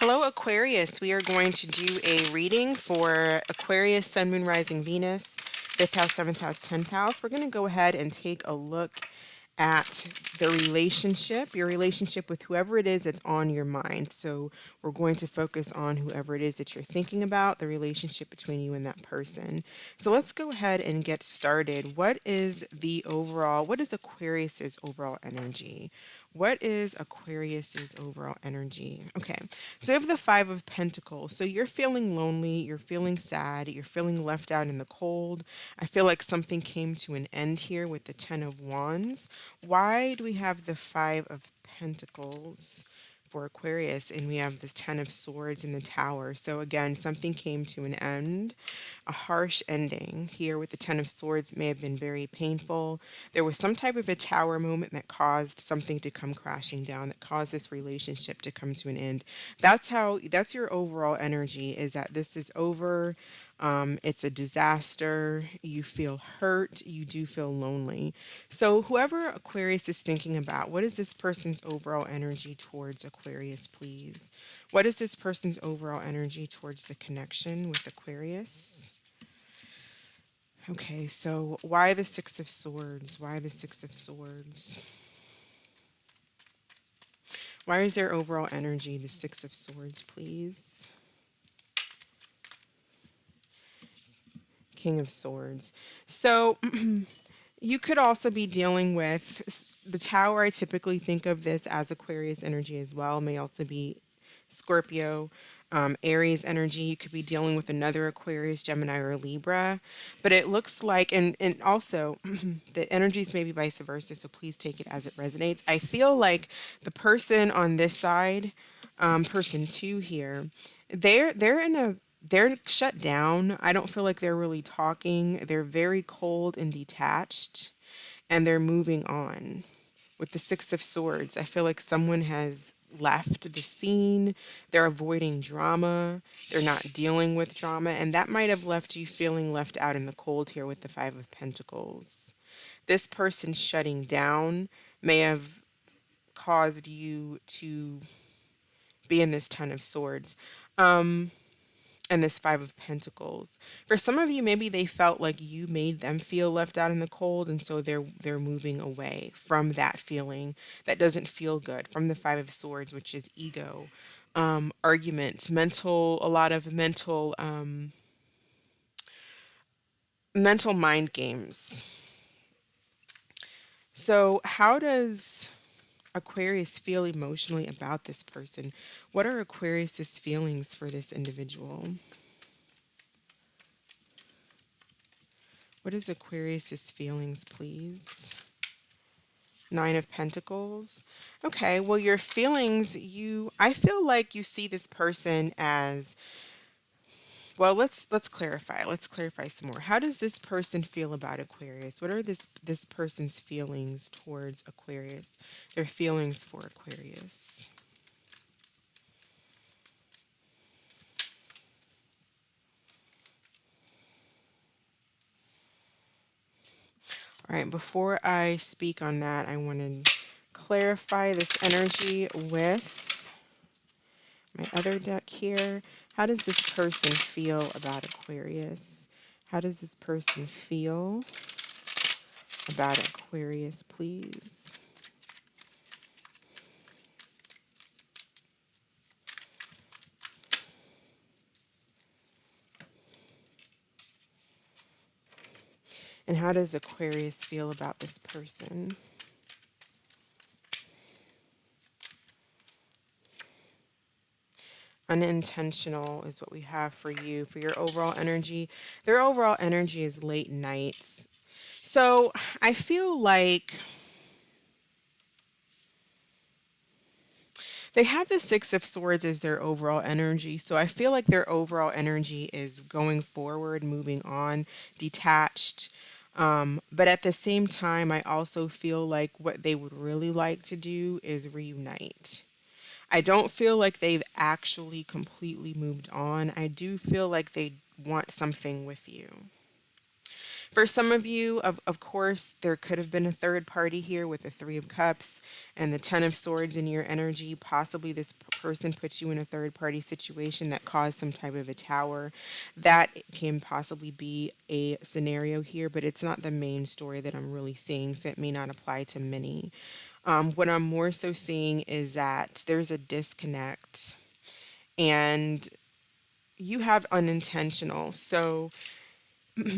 Hello, Aquarius. We are going to do a reading for Aquarius, Sun, Moon, Rising, Venus, 5th house, 7th house, 10th house. We're going to go ahead and take a look at the relationship, your relationship with whoever it is that's on your mind. So we're going to focus on whoever it is that you're thinking about, the relationship between you and that person. So let's go ahead and get started. What is Aquarius's overall energy? What is Aquarius's overall energy? Okay, so we have the Five of Pentacles. So you're feeling lonely, you're feeling sad, you're feeling left out in the cold. I feel like something came to an end here with the Ten of Wands. Why do we have the Five of Pentacles for Aquarius and we have the Ten of Swords in the Tower? So again, something came to an end, a harsh ending here with the Ten of Swords may have been very painful. There was some type of a tower moment that caused something to come crashing down, that caused this relationship to come to an end. That's your overall energy, is that this is over. It's a disaster. You feel hurt. You do feel lonely. So, whoever Aquarius is thinking about, what is this person's overall energy towards Aquarius, please? What is this person's overall energy towards the connection with Aquarius? Okay, so why the Six of Swords? Why the Six of Swords? Why is their overall energy the Six of Swords, please? King of Swords. So you could also be dealing with the Tower. I typically think of this as Aquarius energy as well. May also be Scorpio, Aries energy. You could be dealing with another Aquarius, Gemini, or Libra. But it looks like, and also the energies may be vice versa. So please take it as it resonates. I feel like the person on this side, person two here, they're shut down. I don't feel like they're really talking. They're very cold and detached, and they're moving on. With the Six of Swords, I feel like someone has left the scene. They're avoiding drama. They're not dealing with drama, and that might have left you feeling left out in the cold here with the Five of Pentacles. This person shutting down may have caused you to be in this Ten of Swords. And this Five of Pentacles. For some of you, maybe they felt like you made them feel left out in the cold, and so they're moving away from that feeling that doesn't feel good. From the Five of Swords, which is ego, arguments, a lot of mental mind games. So, how does Aquarius feel emotionally about this person? What are Aquarius's feelings for this individual? What is Aquarius's feelings, please? Nine of Pentacles. Okay, well, your feelings, I feel like you see this person as, well, let's clarify. Let's clarify some more. How does this person feel about Aquarius? What are this person's feelings towards Aquarius? Their feelings for Aquarius. All right, before I speak on that, I want to clarify this energy with my other deck here. How does this person feel about Aquarius? How does this person feel about Aquarius, please? And how does Aquarius feel about this person? Unintentional is what we have for you, for your overall energy. Their overall energy is late nights. So I feel like they have the Six of Swords as their overall energy. So I feel like their overall energy is going forward, moving on, detached. But at the same time, I also feel like what they would really like to do is reunite. I don't feel like they've actually completely moved on. I do feel like they want something with you. For some of you, of course, there could have been a third party here with the Three of Cups and the Ten of Swords in your energy. Possibly this person puts you in a third party situation that caused some type of a tower. That can possibly be a scenario here, but it's not the main story that I'm really seeing, so it may not apply to many. What I'm more so seeing is that there's a disconnect and you have unintentional. So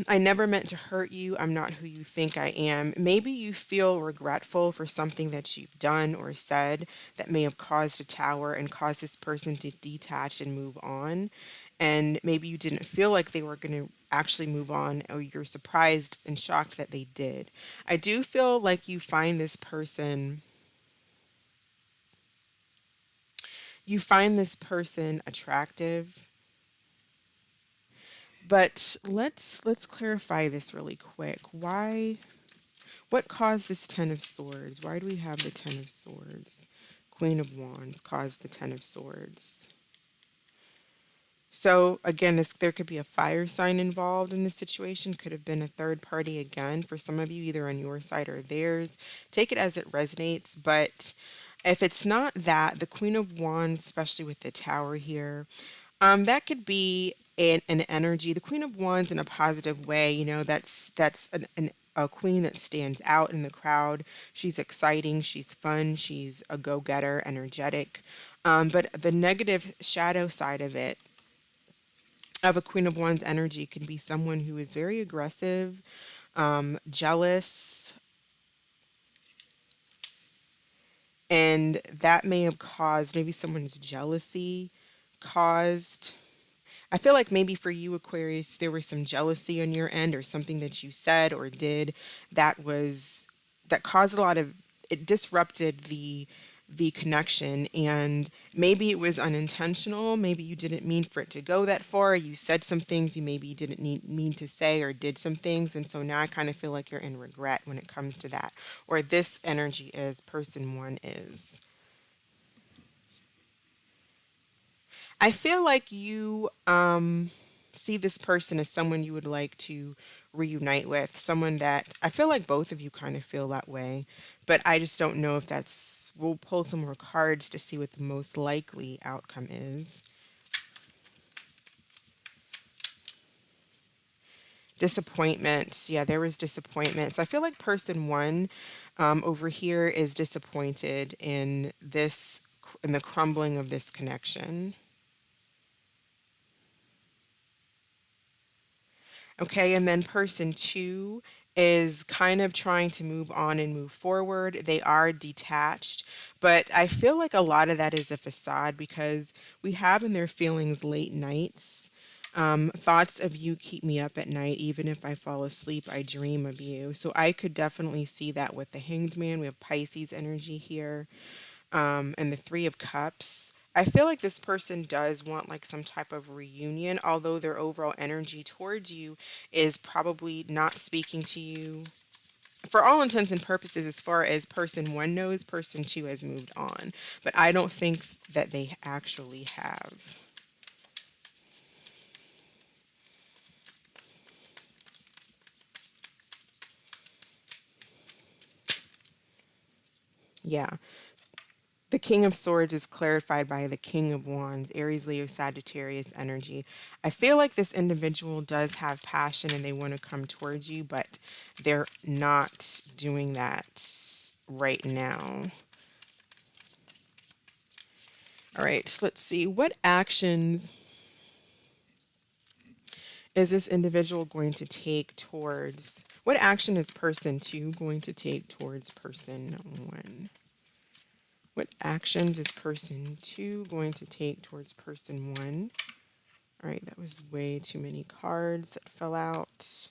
I never meant to hurt you. I'm not who you think I am. Maybe you feel regretful for something that you've done or said that may have caused a tower and caused this person to detach and move on. And maybe you didn't feel like they were going to actually move on, or you're surprised and shocked that they did. I do feel like you find this person attractive. But let's clarify this really quick. What caused this 10 of swords? Why do we have the 10 of swords? Queen of wands caused the 10 of swords. So again, there could be a fire sign involved in this situation. Could have been a third party again for some of you, either on your side or theirs. Take it as it resonates. But if it's not that, the Queen of Wands, especially with the Tower here, that could be an energy. The Queen of Wands in a positive way. That's a queen that stands out in the crowd. She's exciting. She's fun. She's a go-getter, energetic. But the negative shadow side of a Queen of Wands energy can be someone who is very aggressive, jealous, and that may have caused maybe someone's jealousy caused. I feel like maybe for you, Aquarius, there was some jealousy on your end or something that you said or did that caused a lot of it disrupted the connection, and maybe it was unintentional. Maybe you didn't mean for it to go that far. You said some things you maybe didn't mean to say, or did some things, and so now I kind of feel like you're in regret when it comes to that, or this energy is person one is. I feel like you see this person as someone you would like to reunite with, someone that I feel like both of you kind of feel that way, but I just don't know if that's. We'll pull some more cards to see what the most likely outcome is. Disappointment. Yeah, there was disappointment. So I feel like person one over here is disappointed in the crumbling of this connection. Okay, and then person two is kind of trying to move on and move forward. They are detached, but I feel like a lot of that is a facade because we have in their feelings late nights. Thoughts of you keep me up at night. Even if I fall asleep, I dream of you. So I could definitely see that with the Hanged Man. We have Pisces energy here, and the Three of Cups. I feel like this person does want like some type of reunion, although their overall energy towards you is probably not speaking to you. For all intents and purposes, as far as person one knows, person two has moved on. But I don't think that they actually have. Yeah. The King of Swords is clarified by the King of Wands, Aries, Leo, Sagittarius energy. I feel like this individual does have passion and they want to come towards you, but they're not doing that right now. All right, let's see. What action is person two going to take towards person one? What actions is person two going to take towards person one? All right, that was way too many cards that fell out.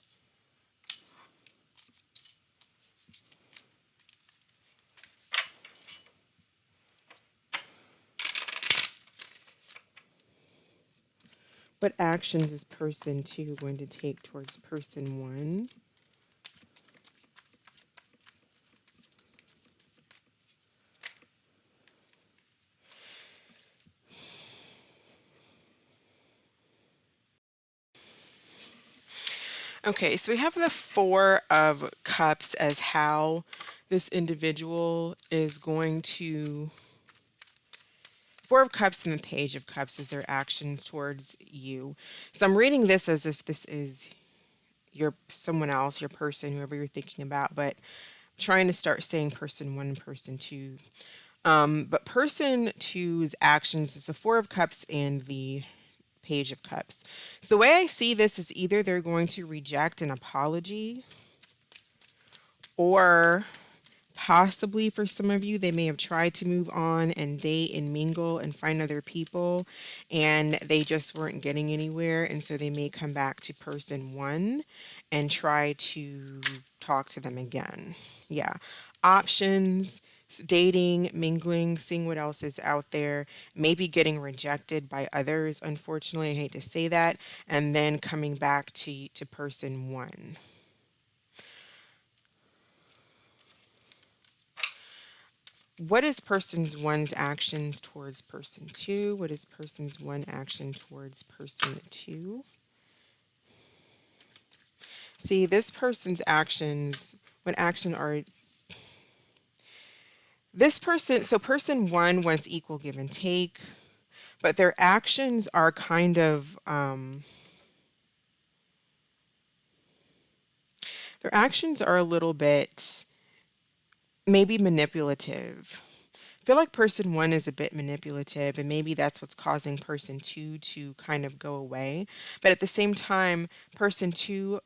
What actions is person two going to take towards person one? Okay, so we have the Four of Cups as how this individual is going to. Four of Cups and the Page of Cups is their actions towards you. So I'm reading this as if this is your someone else, your person, whoever you're thinking about, but trying to start saying person one, person two. But person two's actions is the Four of Cups and the Page of Cups. So the way I see this is either they're going to reject an apology, or possibly for some of you, they may have tried to move on and date and mingle and find other people, and they just weren't getting anywhere. And so they may come back to person one and try to talk to them again. Yeah. Options: dating, mingling, seeing what else is out there, maybe getting rejected by others. Unfortunately, I hate to say that, and then coming back to person one. What is person's one's actions towards person two? What is person's one action towards person two? See, this person's actions, what action are this person? So, person one wants equal give and take, but their actions are kind of, their actions are a little bit maybe manipulative. I feel like person one is a bit manipulative, and maybe that's what's causing person two to kind of go away. But at the same time, person two,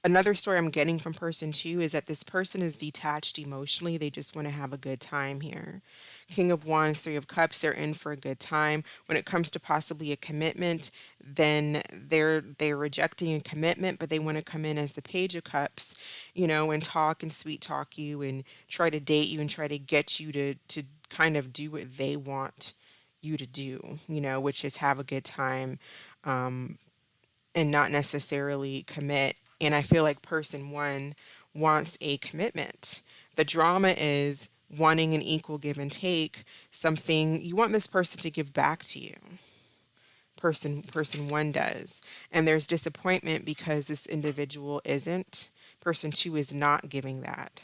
another story I'm getting from person two is that this person is detached emotionally. They just want to have a good time here. King of Wands, Three of Cups, they're in for a good time. When it comes to possibly a commitment, then they're rejecting a commitment, but they want to come in as the Page of Cups, and talk and sweet talk you and try to date you and try to get you to kind of do what they want you to do, which is have a good time, and not necessarily commit. And I feel like person one wants a commitment. The drama is wanting an equal give and take, something you want this person to give back to you. Person one does. And there's disappointment because this individual isn't. Person two is not giving that.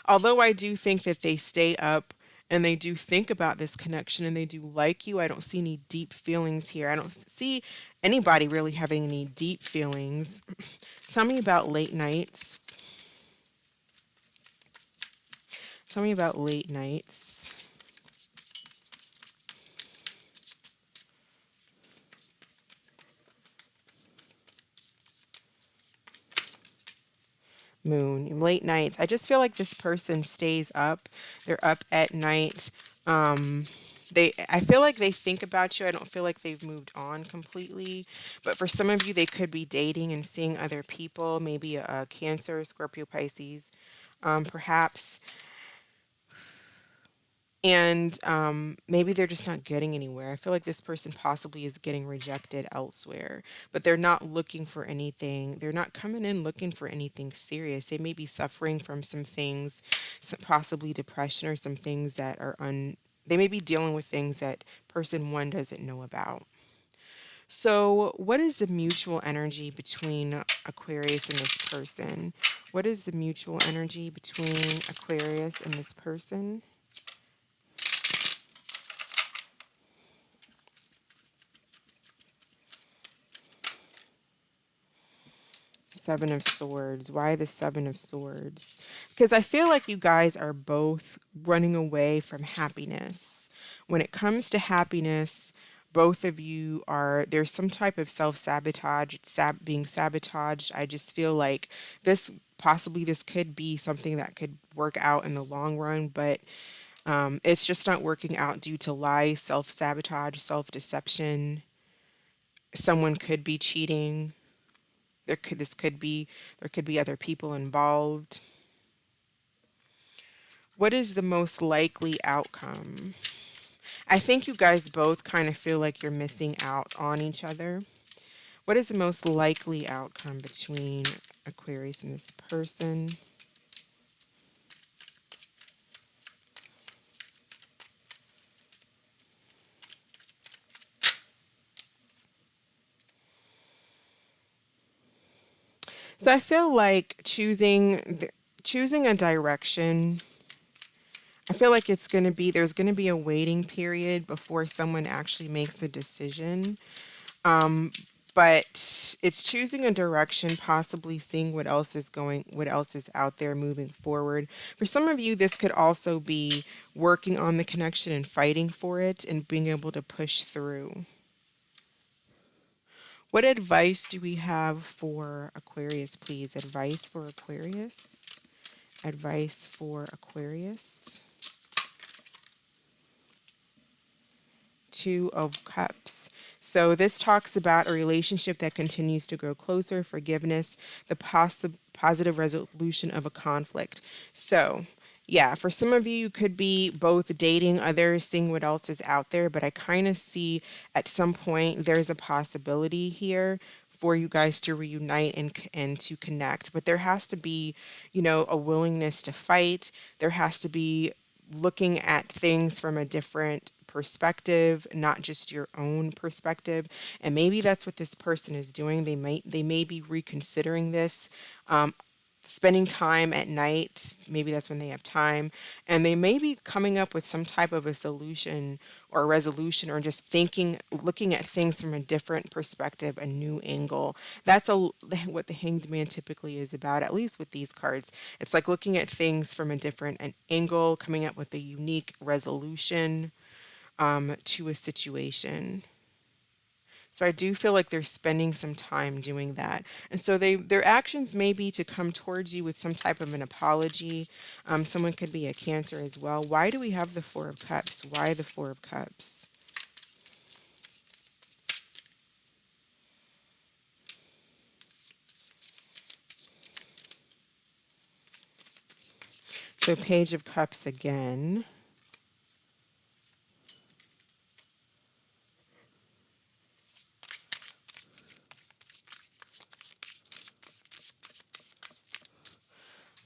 Although I do think that they stay up and they do think about this connection and they do like you, I don't see any deep feelings here. I don't see anybody really having any deep feelings. Tell me about late nights. Tell me about late nights. Moon, late nights. I just feel like this person stays up. They're up at night. Um, I feel like they think about you. I don't feel like they've moved on completely. But for some of you, they could be dating and seeing other people, maybe a Cancer, Scorpio, Pisces, perhaps. And maybe they're just not getting anywhere. I feel like this person possibly is getting rejected elsewhere, but they're not looking for anything. They're not coming in looking for anything serious. They may be suffering from some things, possibly depression or some things that are they may be dealing with things that person one doesn't know about. So, what is the mutual energy between Aquarius and this person? What is the mutual energy between Aquarius and this person? Seven of Swords. Why the Seven of Swords? Because I feel like you guys are both running away from happiness. When it comes to happiness, both of you are, there's some type of self sabotage, being sabotaged. I just feel like this, possibly, this could be something that could work out in the long run, but it's just not working out due to lies, self sabotage, self deception. Someone could be cheating. This could be, there could be other people involved. What is the most likely outcome? I think you guys both kind of feel like you're missing out on each other. What is the most likely outcome between Aquarius and this person? So I feel like choosing a direction. I feel like there's going to be a waiting period before someone actually makes a decision. But it's choosing a direction, possibly seeing what else is out there moving forward. For some of you, this could also be working on the connection and fighting for it and being able to push through. What advice do we have for Aquarius, please? Advice for Aquarius? Advice for Aquarius? Two of Cups. So this talks about a relationship that continues to grow closer, forgiveness, the positive resolution of a conflict. So, yeah, for some of you, you could be both dating others, seeing what else is out there, but I kind of see at some point there's a possibility here for you guys to reunite and to connect. But there has to be, a willingness to fight. There has to be looking at things from a different perspective, not just your own perspective. And maybe that's what this person is doing. They may be reconsidering this. Spending time at night, maybe that's when they have time, and they may be coming up with some type of a solution or a resolution, or just looking at things from a different perspective, a new angle. What the Hanged Man typically is about, at least with these cards. It's like looking at things from a different an angle, coming up with a unique resolution to a situation. So I do feel like they're spending some time doing that. And so their actions may be to come towards you with some type of an apology. Someone could be a Cancer as well. Why do we have the Four of Cups? Why the Four of Cups? So Page of Cups again.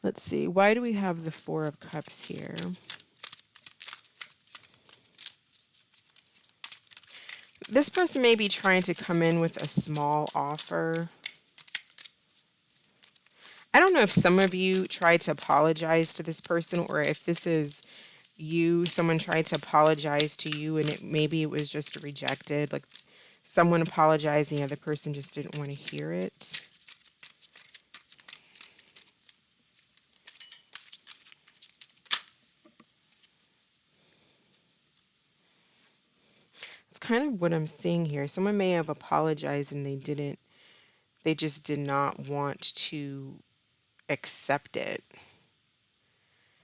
Let's see. Why do we have the Four of Cups here? This person may be trying to come in with a small offer. I don't know if some of you tried to apologize to this person, or if this is someone tried to apologize to you and maybe it was just rejected. Like someone apologized, the other person just didn't want to hear it. It's kind of what I'm seeing here. Someone may have apologized and they just did not want to accept it.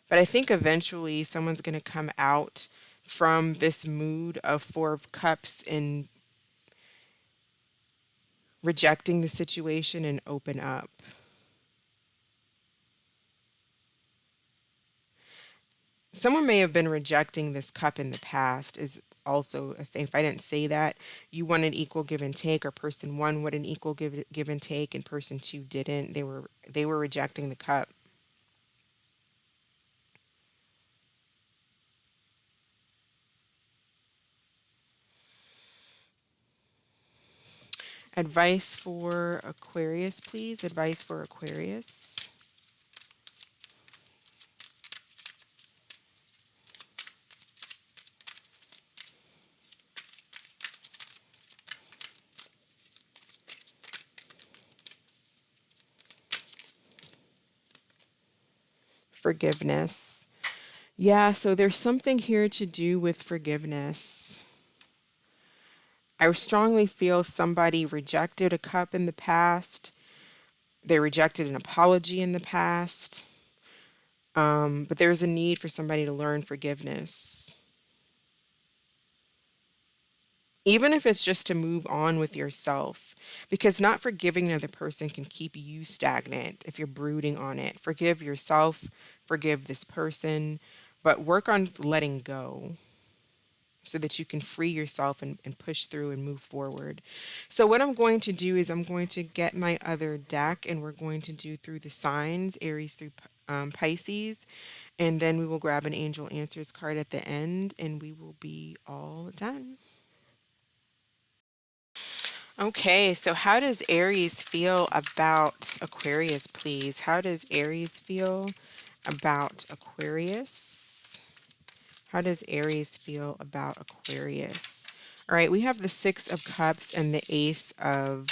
But I think eventually someone's going to come out from this mood of Four of Cups and rejecting the situation and open up. Someone may have been rejecting this cup in the past is also a thing. If I didn't say that, you wanted equal give and take, or person one wanted an equal give and take, and person two didn't. They were rejecting the cup. Advice for Aquarius, please. Advice for Aquarius. Forgiveness. Yeah, so there's something here to do with forgiveness. I strongly feel somebody rejected a cup in the past. They rejected an apology in the past. But there's a need for somebody to learn forgiveness. Even if it's just to move on with yourself, because not forgiving another person can keep you stagnant if you're brooding on it. Forgive yourself, forgive this person, but work on letting go so that you can free yourself and push through and move forward. So, what I'm going to do is I'm going to get my other deck and we're going to do through the signs, Aries through Pisces, and then we will grab an angel answers card at the end and we will be all done. Okay, so how does Aries feel about Aquarius, please? How does Aries feel about Aquarius? How does Aries feel about Aquarius? All right, we have the Six of Cups and the Ace of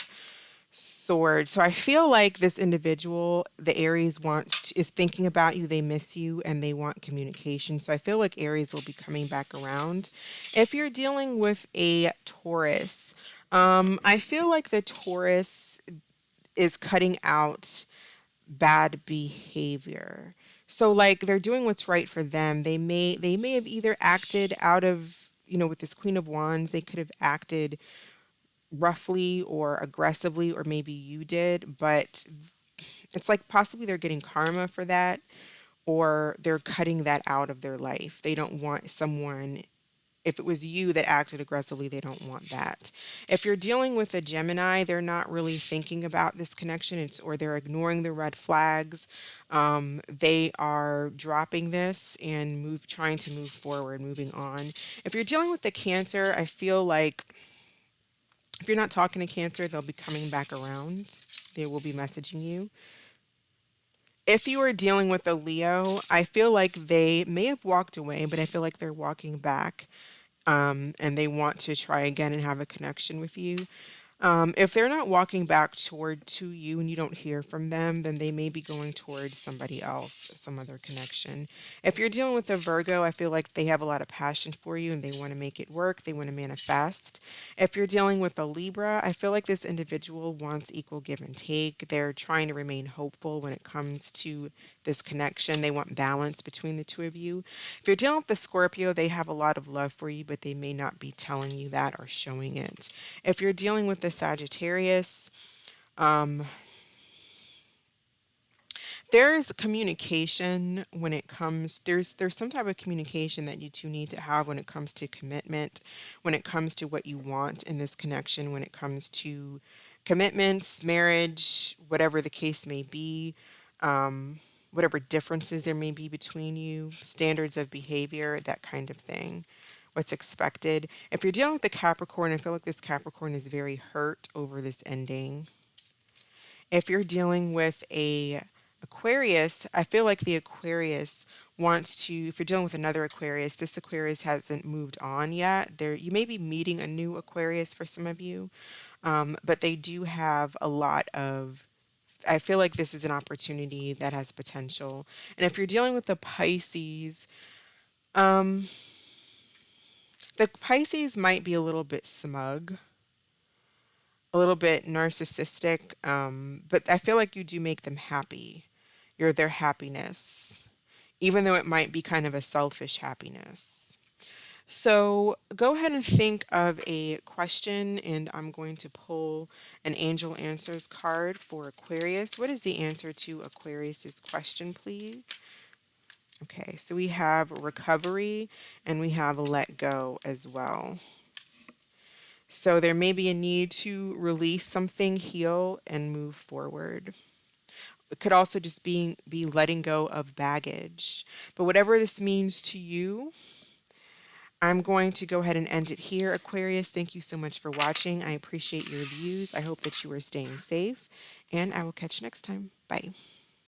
Swords. So I feel like this individual, the Aries is thinking about you, they miss you, and they want communication. So I feel like Aries will be coming back around. If you're dealing with a Taurus, I feel like the Taurus is cutting out bad behavior. So like they're doing what's right for them. They may have either acted out of, with this Queen of Wands, they could have acted roughly or aggressively, or maybe you did, but it's like possibly they're getting karma for that, or they're cutting that out of their life. They don't want someone, if it was you that acted aggressively, they don't want that. If you're dealing with a Gemini, they're not really thinking about this connection, or they're ignoring the red flags. They are dropping this and trying to move forward, moving on. If you're dealing with the Cancer, I feel like if you're not talking to Cancer, they'll be coming back around. They will be messaging you. If you are dealing with a Leo, I feel like they may have walked away, but I feel like they're walking back, and they want to try again and have a connection with you. If they're not walking back toward to you and you don't hear from them, then they may be going towards somebody else, some other connection. If you're dealing with a Virgo, I feel like they have a lot of passion for you and they want to make it work. They want to manifest. If you're dealing with a Libra, I feel like this individual wants equal give and take. They're trying to remain hopeful when it comes to this connection. They want balance between the two of you. If you're dealing with the Scorpio, they have a lot of love for you, but they may not be telling you that or showing it. If you're dealing with the Sagittarius, there's communication when it comes there's some type of communication that you two need to have when it comes to commitment, when it comes to what you want in this connection, when it comes to commitments, marriage, whatever the case may be, whatever differences there may be between you, standards of behavior, that kind of thing. What's expected. If you're dealing with the Capricorn, I feel like this Capricorn is very hurt over this ending. If you're dealing with a Aquarius, I feel like the Aquarius wants to, if you're dealing with another Aquarius, this Aquarius hasn't moved on yet. You may be meeting a new Aquarius for some of you, but they do have a lot of, I feel like this is an opportunity that has potential. And if you're dealing with the Pisces, the Pisces might be a little bit smug, a little bit narcissistic, but I feel like you do make them happy. You're their happiness, even though it might be kind of a selfish happiness. So go ahead and think of a question, and I'm going to pull an Angel Answers card for Aquarius. What is the answer to Aquarius's question, please? Okay, so we have recovery and we have let go as well. So there may be a need to release something, heal, and move forward. It could also just be letting go of baggage. But whatever this means to you, I'm going to go ahead and end it here. Aquarius, thank you so much for watching. I appreciate your views. I hope that you are staying safe, and I will catch you next time. Bye.